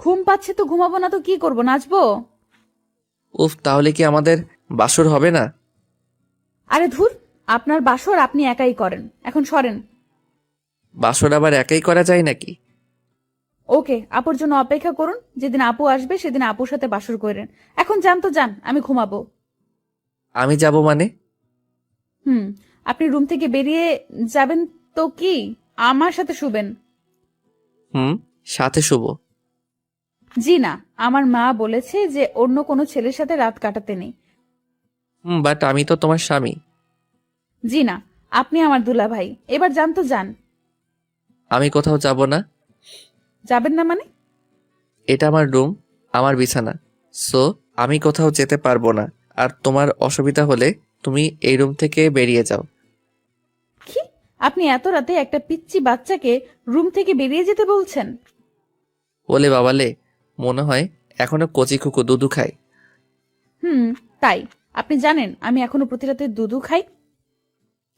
ঘুম পাচ্ছে তো ঘুমাবো না তো কি করব, নাচবো? উফ, তাহলে কি আমাদের বাসর হবে না? আরে ধুর, আপনার বাসর আপনি একাই করেন, এখন সরেন। বাসর আবার একাই করা যায় নাকি? ওকে, আপুর জন্য অপেক্ষা করুন, যেদিন আপু আসবে সেদিন আপুর সাথে বাসর করেন। এখন যান তো যান, আমি ঘুমাবো। আমি যাব মানে? হুম, আপনি রুম থেকে বেরিয়ে যাবেন তো কি আমার সাথে শুবেন? হুম, সাথে শুভ? জি না, আমার মা বলেছে যে অন্য কোনো ছেলের সাথে রাত কাটাতে নেই। বাট আমি তো তোমার স্বামী। জি না, আপনি আমার দুলাভাই। এবার যান তো যান। আমি কোথাও যাব না। যাবেন না মানে? এটা আমার রুম, আমার বিছানা। সো আমি কোথাও যেতে পারবো না। আর তোমার অসুবিধা হলে তুমি এই রুম থেকে বেরিয়ে যাও। কি? আপনি এত রাতে একটা পিচ্চি বাচ্চাকে রুম থেকে বেরিয়ে যেতে বলছেন? ওলে বাবালে, মনে হয় এখনো কচি খুকু দুধু খায়। হুম, তাই? আপনি জানেন আমি এখনো প্রতি রাতে দুধু খাই?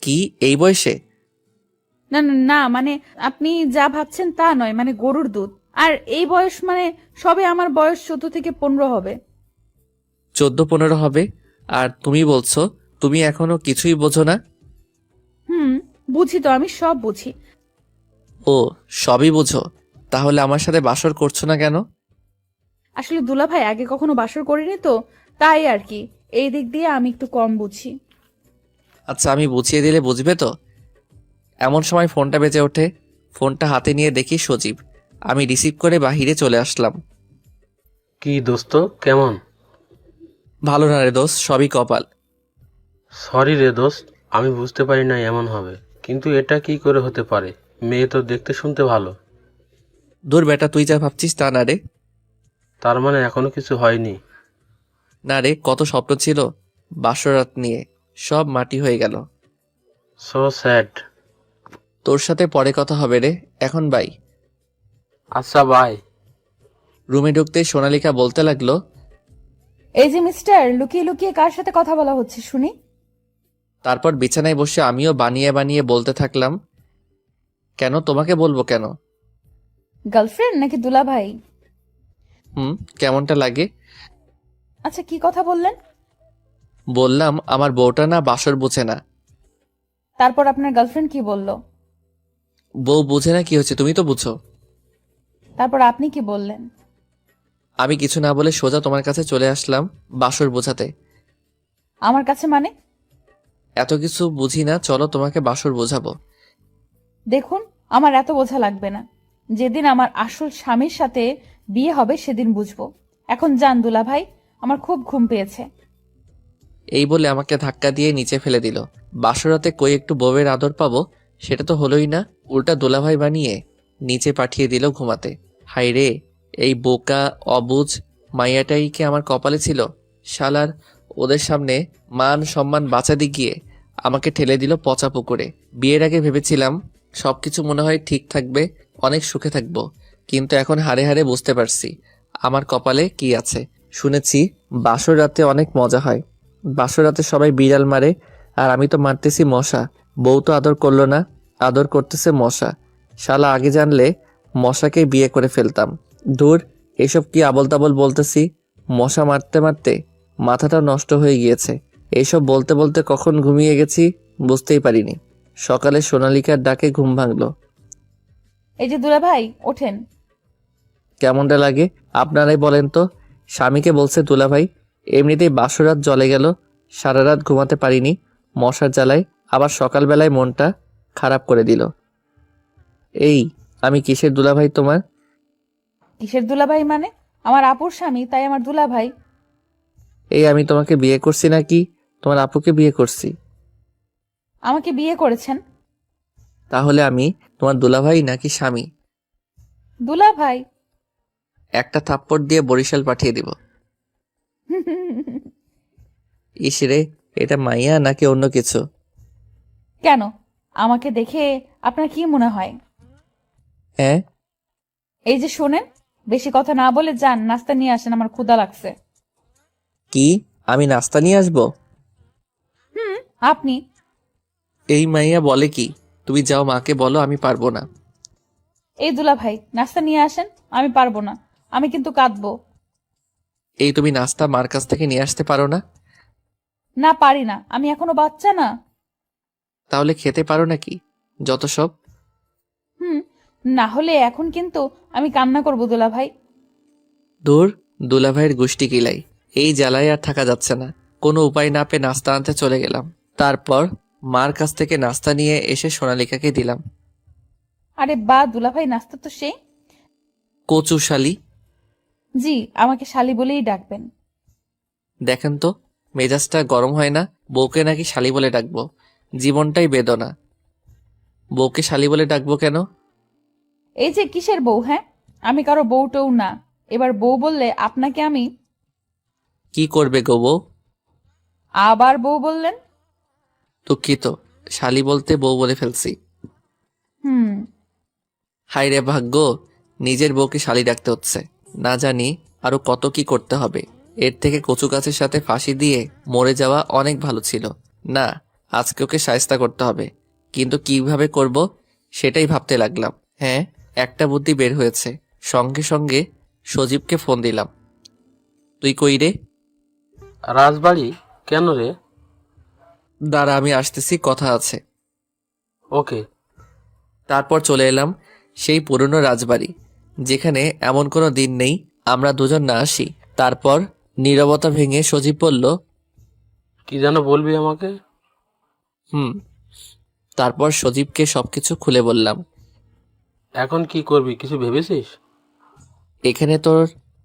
কি, এই বয়সে? না না না, মানে আপনি যা ভাবছেন তা নয়, মানে গরুর দুধ। আর এই বয়স মানে সবে আমার বয়স 14 থেকে 15 হবে। 14-15 হবে? আর তুমি বলছো তুমি এখনো কিছুই বোঝো না? হুম, বুঝি তো, আমি সব বুঝি। ও, সবই বোঝো? তাহলে আমার সাথে বাসর করছো না কেন? আসলে দুলাভাই আগে কখনো বাসর করিনি তো, তাই আর কি। এই দিক দিয়ে আমি একটু কম বুঝি। আচ্ছা, আমি বুঝিয়ে দিলে বুঝবে তো? এমন সময় ফোনটা বেজে ওঠে। ফোনটা হাতে নিয়ে দেখি সজীব। আমি রিসিভ করে বাহিরে চলে আসলাম। কি দোস্ত, কেমন? ভালো না রে দোস্ত, সবই কপাল। সরি রে দোস্ত, আমি বুঝতে পারি না এমন হবে। কিন্তু এটা কি করে হতে পারে? মেয়ে তো দেখতে শুনতে ভালো। দূর বেটা, তুই যা ভাবছিস তা না রে। তার মানে এখনো কিছু হয়নি? না রে, কত স্বপ্ন ছিল বাসরাত নিয়ে, সব মাটি হয়ে গেল। So sad. তোর সাথে পরে কথা হবে রে, এখন বাই। আচ্ছা বাই। রুমে ঢুকতেই সোনালিকা বলতে লাগলো, এই যে মিস্টার, লুকিয়ে লুকিয়ে কার সাথে কথা বলা হচ্ছে শুনি? তারপর বিছানায় বসে আমিও বানিয়ে বানিয়ে বলতে থাকলাম। কেন, তোমাকে বলবো কেন? গার্লফ্রেন্ড নাকি দুলাভাই? কেমনটা লাগে? আচ্ছা, কি কথা বললেন? বললাম আমার বউটা না বাসর বুঝে না। তারপর আপনার গার্লফ্রেন্ড কি বলল? বউ বুঝে না কি হচ্ছে, তুমি তো বুঝো। তারপর আপনি কি বললেন? আমি কিছু না বলে সোজা তোমার কাছে চলে আসলাম বাসর বোঝাতে। আমার কাছে মানে? এত কিছু বুঝি না, চলো তোমাকে বাসর বোঝাবো। দেখুন, আমার এত বোঝা লাগবে না। যেদিন আমার আসল স্বামীর সাথে বিয়ে হবে সেদিন বুঝবো। এখন যান দুলাভাই, আমার খুব ঘুম পেয়েছে। এই বলে আমাকে ধাক্কা দিয়ে নিচে ফেলে দিল। বাসরাতে কই একটু বউয়ের আদর পাবো, সেটা তো হলোই না। উল্টা দোলাভাই বানিয়ে নিচে পাঠিয়ে দিল ঘুমাতে। হাই রে, এই বোকা অবুঝ মাইয়াটাই কি আমার কপালে ছিল? শালার, ওদের সামনে মান সম্মান বাঁচাতে গিয়ে আমাকে ঠেলে দিল পচা পুকুরে। বিয়ের আগে ভেবেছিলাম সবকিছু মনে হয় ঠিক থাকবে, অনেক সুখে থাকবো। কিন্তু এখন হাড়ে হাড়ে বুঝতে পারছি আমার কপালে কি আছে। শুনেছি বাসর রাতে অনেক মজা হয়, বাসর রাতে সবাই বিড়াল মারে, আর আমি তো মারতেছি মশা। বউ তো আদর করলো না, আদর করতেছে মশা। শালা, আগে জানলে মশাকে বিয়ে করে ফেলতাম। দূর, এসব কি আবল তাবল বলতেছি। মশা মারতে মারতে মাথাটা নষ্ট হয়ে গিয়েছে। এইসব বলতে বলতে কখন ঘুমিয়ে গেছি বুঝতেই পারিনি। সকালে সোনালিকার ডাকে ঘুম ভাঙলো। এই যে দুলাভাই, ওঠেন। কেমনটা লাগে আপনারাই বলেন তো? স্বামীকে বলছে দুলাভাই। এমনিতেই বাসরাত জ্বলে গেল, সারা রাত ঘুমাতে পারিনি মশার জ্বালায়, আবার সকালবেলায় মনটা খারাপ করে দিল। এই, আমি কিসের দুলাভাই তোমার? কিসের দুলাভাই মানে? আমার আপুর স্বামী, তাই আমার দুলাভাই। এই, আমি তোমাকে বিয়ে করছি নাকি তোমার আপুকে বিয়ে করছি? আমাকে বিয়ে করেছেন। তাহলে আমি তোমার দুলাভাই নাকি স্বামী? দুলাভাই। একটা থাপ্পড় দিয়ে বরিশাল পাঠিয়ে দিব। ইসরে, এটা মাইয়া নাকি অন্য কিছু? কেন? আমাকে দেখে আপনার কি মনে হয়? হ্যাঁ। এই যে শোনেন, বেশি কথা না বলে যান, নাস্তা নিয়ে আসেন, আমার ক্ষুধা লাগছে। কি, আমি নাস্তা নিয়ে আসবো? হুম, আপনি। এই মাইয়া বলে কি? তুমি যাও, মাকে বলো আমি পারবো না। এই দুলাভাই, নাস্তা নিয়ে আসেন, আমি পারবো না। আমি কিন্তু কাঁদবো। এই তুমি নাস্তা মার কাছ থেকে নিয়ে আসতে পারো না? না, পারি না, আমি এখনো বাচ্চা না। তাহলে খেতে পারো নাকি যত সব? হুম, না হলে এখন কিন্তু আমি কান্না করবো দুলা ভাই। দূর, দুলাভাইয়ের গোষ্ঠী কিলাই। এই জ্বালায় আর থাকা যাচ্ছে না। কোনো উপায় না পেয়ে নাস্তা আনতে চলে গেলাম। তারপর মার কাছ থেকে নাস্তা নিয়ে এসে সোনালিকাকে দিলাম। আরে বা দুলা ভাই, নাস্তা তো সেই। কচু শালি। জি, আমাকে শালি বলেই ডাকবেন। দেখেন তো, মেজাজটা গরম হয় না? বউকে নাকি শালি বলে ডাকবো? জীবনটাই বেদনা। বউকে শালি বলে ডাকবো কেন? এই যে কিসের বউ? হ্যাঁ, আমি কারো বউ টউ না। এবার বউ বললে আপনাকে আমি। কি করবে গো বউ? আবার বউ বললেন? দুঃখিত, শালি বলতে বউ বলে ফেলছি। হুম। হায় রে ভাগ্য, নিজের বউকে শালি ডাকতে হচ্ছে। না জানি আরো কত কি করতে হবে। এর থেকে কচু গাছের সাথে ফাঁসি দিয়ে মরে যাওয়া অনেক ভালো ছিল। না, আজকে ওকে শায়েস্তা করতে হবে। কিন্তু কিভাবে করব সেটাই ভাবতে লাগলাম। হ্যাঁ, একটা বুদ্ধি বের হয়েছে। সঙ্গে সঙ্গে সজীবকে ফোন দিলাম। তুই কই রে? রাজবাড়ি? কেন রে? দাঁড়া, আমি আসতেছি, কথা আছে। ওকে। তারপর চলে এলাম সেই পুরনো রাজবাড়ি, যেখানে এমন কোনো দিন নেই আমরা দুজন না আসি। তারপর নীরবতা ভেঙে সজীব বলল, কি যেন বলবি আমাকে? হুম। তারপর সজীবকে সবকিছু খুলে বললাম। এখন কি করবি, কিছু ভেবেছিস? এখানে তোর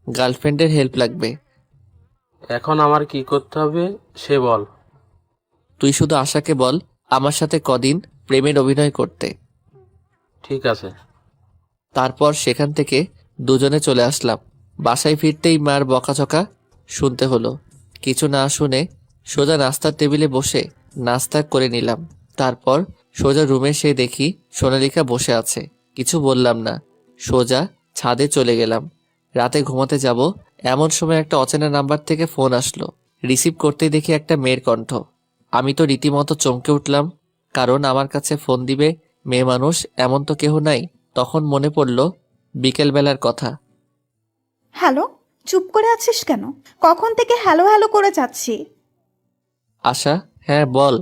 গার্লফ্রেন্ডের হেল্প লাগবে। এখন আমার কি করতে হবে সে বল। তুই শুধু আশাকে বল আমার সাথে কদিন প্রেমের অভিনয় করতে। ঠিক আছে। তারপর সেখান থেকে দুজনে চলে আসলাম। বাসায় ফিরতেই মার বকাঝকা শুনতে হলো। কিছু না শুনে সোজা নাস্তার টেবিলে বসে নাস্তা করে নিলাম। তারপর সোজা রুমে সে দেখি সোনালিকা বসে আছে। কিছু বললাম না, সোজা ছাদে চলে গেলাম। রাতে ঘুমাতে যাব এমন সময় একটা অচেনা নাম্বার থেকে ফোন আসলো। রিসিভ করতেই দেখি একটা মেয়ের কণ্ঠ। আমি তো রীতিমতো চমকে উঠলাম, কারণ আমার কাছে ফোন দিবে মেয়ে মানুষ এমন তো কেহ নাই। তখন মনে পড়ল বিকেলবেলার কথা। হ্যালো, চুপ করে আছিস কেন? কখন থেকে হ্যালো হ্যালো করে যাচ্ছি। আশা? হ্যাঁ বল।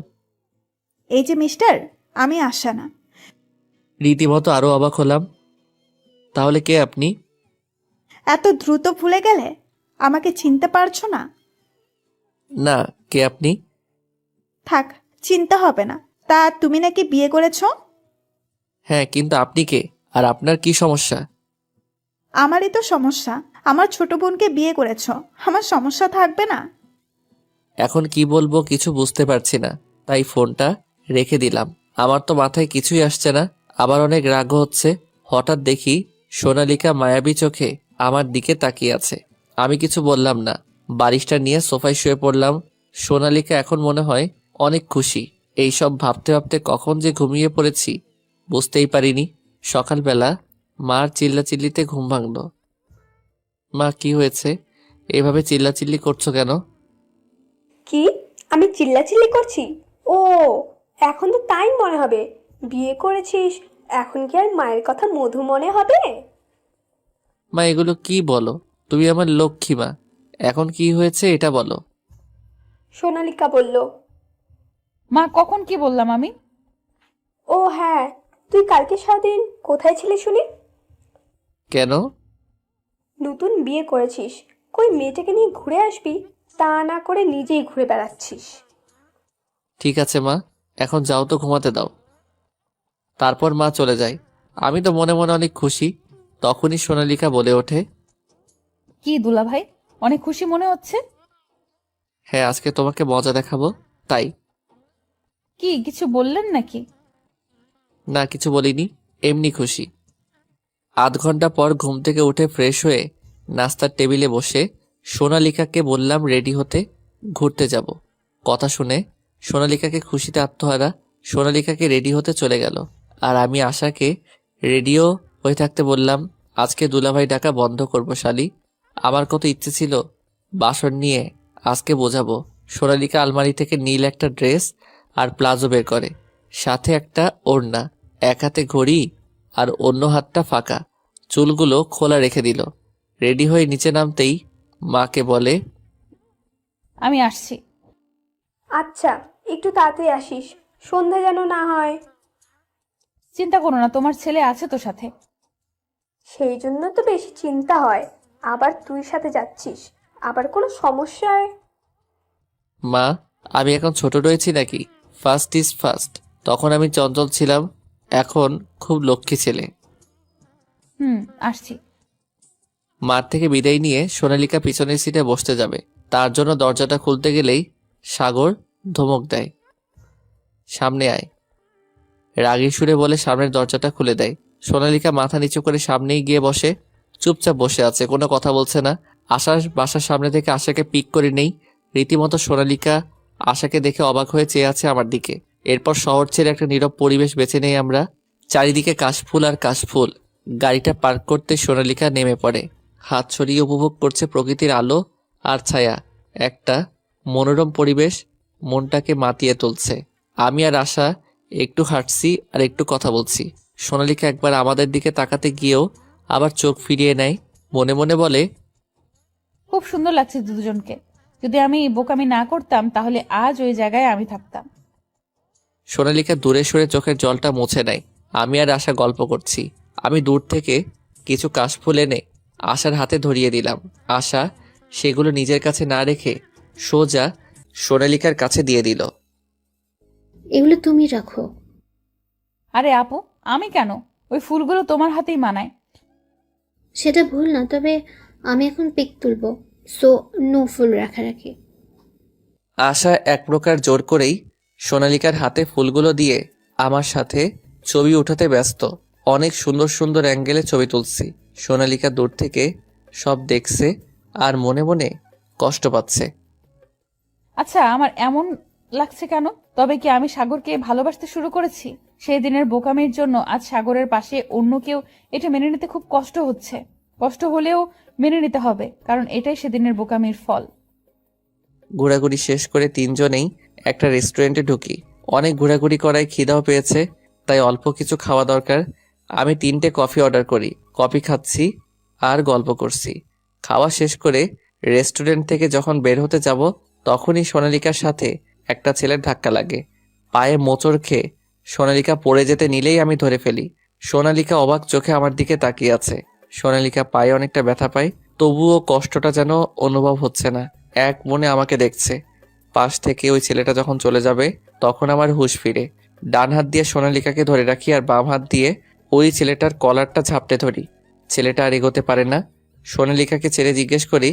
এই যে মিস্টার, আমি আশা না। রীতিমতো আরো অবাক হলাম। তাহলে কে আপনি? এত দ্রুত ভুলে গেলে? আমাকে চিনতে পারছো না? না, কে আপনি? থাক, চিনতে হবে না। তা তুমি নাকি বিয়ে করেছো? হ্যাঁ, কিন্তু আপনি কে? আর আপনার কি সমস্যা? আমারই তো সমস্যা। আমার ছোট বোনকে বিয়ে করেছো, আমার সমস্যা থাকবে না? এখন কি বলবো কিছু বুঝতে পারছি না, তাই ফোনটা রেখে দিলাম। আমার তো মাথায় কিছুই আসছে না, আবার অনেক রাগ হচ্ছে। হঠাৎ দেখি সোনালিকা মায়াবী চোখে আমার দিকে তাকিয়ে আছে। আমি কিছু বললাম না, বালিশটা নিয়ে সোফায় শুয়ে পড়লাম। সোনালিকা এখন মনে হয় অনেক খুশি। এইসব ভাবতে ভাবতে কখন যে ঘুমিয়ে পড়েছি বুঝতেই পারিনি। সকালবেলা মার চিল্লাচিল্লিতে ঘুম ভাঙল। মা, কি হয়েছে? এভাবে চিল্লাচিল্লি করছো কেন? কি? আমি চিল্লাচিল্লি করছি? ও, এখন তো তাই মনে হবে। বিয়ে করেছিস, এখন কি আর মায়ের কথা মধু মনে হবে? মা, এগুলো কি বলো? তুমি আমার লক্ষ্মী মা। এখন কি হয়েছে এটা বলো। সোনালিকা বলল। মা, কখন কি বললাম আমি? ও হ্যাঁ, তুই কালকে সারাদিন কোথায় ছিলি শুনি? কেন? নতুন বিয়ে করেছিস, কই মেয়েটাকে নিয়ে ঘুরে আসবি, তা না করে নিজেই ঘুরে বেড়াচ্ছিস। ঠিক আছে মা, এখন যাও তো, ঘুমাতে দাও। তারপর মা চলে যায়। আমি তো মনে মনে অনেক খুশি। তখনই সোনালিকা বলে ওঠে, কি দুলা ভাই, অনেক খুশি মনে হচ্ছে। হ্যাঁ, আজকে তোমাকে মজা দেখাবো তাই। কি কিছু বললেন নাকি? না, কিছু বলিনি, এমনি খুশি। আধ ঘন্টা পর ঘুম থেকে উঠে ফ্রেশ হয়ে নাস্তার টেবিলে বসে সোনালিকাকে বললাম রেডি হতে, ঘুরতে যাব। কথা শুনে সোনালিকাকে খুশিতে আত্মহারা। সোনালিকাকে রেডি হতে চলে গেল, আর আমি আশাকে রেডিও হয়ে থাকতে বললাম, আজকে দুলাভাই ডাকা বন্ধ করব শালি। আমার কত ইচ্ছে ছিল বাসন নিয়ে আজকে বোঝাবো। সোনালিকা আলমারি থেকে নীল একটা ড্রেস আর প্লাজো বের করে, সাথে একটা ওড়না, এক হাতে ঘড়ি আর অন্য হাতটা ফাঁকা। চুলগুলো খোলা রেখে দিল। রেডি হয়ে নিচে নামতেই মাকে বলে, আমি আসছি। আচ্ছা, একটু তাড়াতাড়ি আসিস, সন্ধ্যা যেন না হয়। চিন্তা করো না, তোমার ছেলে আছে তো সাথে। সেই জন্য তো বেশি চিন্তা হয়। আবার তুই সাথে যাচ্ছিস, আবার কোনো সমস্যায়। মা আমি এখন ছোট রয়েছি নাকি? First is first. তখন আমি চঞ্চল ছিলাম, এখন খুব লক্ষ্মী ছেলে। আসছি। মার থেকে বিদায় নিয়ে সোনালিকা পিছনের সিটে বসতে যাবে, তার জন্য দরজাটা খুলতে গেলেই সাগর ধমক দেয়, সামনে আয়। রাগী সুরে বলে সামনের দরজাটা খুলে দেয়। সোনালিকা মাথা নিচু করে সামনেই গিয়ে বসে, চুপচাপ বসে আছে, কোনো কথা বলছে না। আশার বাসার সামনে থেকে আশাকে পিক করে নেই। রীতিমতো সোনালিকা আশাকে দেখে অবাক হয়ে চেয়ে আছে আমার দিকে। এরপর শহর ছেড়ে একটা নীরব পরিবেশ বেছে নেই আমরা। চারিদিকে কাশফুল আর কাশফুল। গাড়িটা পার্ক করতে সোনালিকা নেমে পড়ে, হাত ছড়িয়ে উপভোগ করছে প্রকৃতির আলো আর ছায়া। একটা মনোরম পরিবেশ মনটাকে মাতিয়ে তুলছে। আমি আর আশা একটু হাঁটছি আর একটু কথা বলছি। সোনালিকা একবার আমাদের দিকে তাকাতে গিয়েও আবার চোখ ফিরিয়ে নেয়, মনে মনে বলে, খুব সুন্দর লাগছে দুজনকে। যদি আমি বোকামি না করতাম তাহলে আজ ওই জায়গায় আমি থাকতাম। সোনালিকা দূরে সরে চোখের জলটা মুছে নেয়। আমি আর আশা গল্প করছি। আমি দূর থেকে কিছু কাশফুল এনে আশার হাতে ধরিয়ে দিলাম। আশা সেগুলো নিজের কাছে না রেখে সোজা সোনালিকার কাছে দিয়ে দিল। এগুলো তুমি রাখো। আরে আপু, আমি কেন? ওই ফুলগুলো তোমার হাতেই মানায়। সেটা ভুল না, তবে আমি এখন পিক তুলবো, সো নো ফুল রাখারাখি। আশা এক প্রকার জোর করেই সোনালিকার হাতে ফুলগুলো দিয়ে আমার সাথে ছবি উঠাতে ব্যস্ত। অনেক সুন্দর সুন্দর অ্যাঙ্গেলে ছবি তুলছি। সোনালিকা দূর থেকে সব দেখছে আর মনে মনে কষ্ট পাচ্ছে। আচ্ছা, আমার এমন লাগছে কেন? তবে কি আমি সাগরকে ভালোবাসতে শুরু করেছি? সেই দিনের বোকামির জন্য আজ সাগরের পাশে অন্য কেউ এটা মেনে নিতে খুব কষ্ট হচ্ছে। কষ্ট হলেও মেনে নিতে হবে, কারণ এটাই সেদিনের বোকামির ফল। ঘোরাঘুরি শেষ করে তিনজনেই একটা রেস্টুরেন্টে ঢুকি। অনেক ঘোরাঘুরি করায় খিদাও পেয়েছে, তাই অল্প কিছু খাওয়া দরকার। আমি 3টে কফি অর্ডার করি। কফি খাচ্ছি আর গল্প করছি। খাওয়া শেষ করে রেস্টুরেন্ট থেকে যখন বের হতে যাব, তখনই সোনালিকার সাথে একটা ছেলের ধাক্কা লাগে। পায়ে মোচড় খেয়ে সোনালিকা পড়ে যেতে নিলেই আমি ধরে ফেলি। সোনালিকা অবাক চোখে আমার দিকে তাকিয়ে আছে। সোনালিকা পায়ে অনেকটা ব্যথা পায়, তবুও কষ্টটা যেন অনুভব হচ্ছে না। এক মনে আমাকে দেখছে। পাশ থেকে ওই ছেলেটা যখন চলে যাবে, তখন আমার হুঁশ ফিরে। ডান হাত দিয়ে সোনালিকাকে ধরে রাখি আর বাম হাত দিয়ে ওই ছেলেটার কলারটা ঝাপটে ধরি। ছেলেটা আর এগোতে পারে না। সোনালিকাকে ছেড়ে জিজ্ঞেস করি,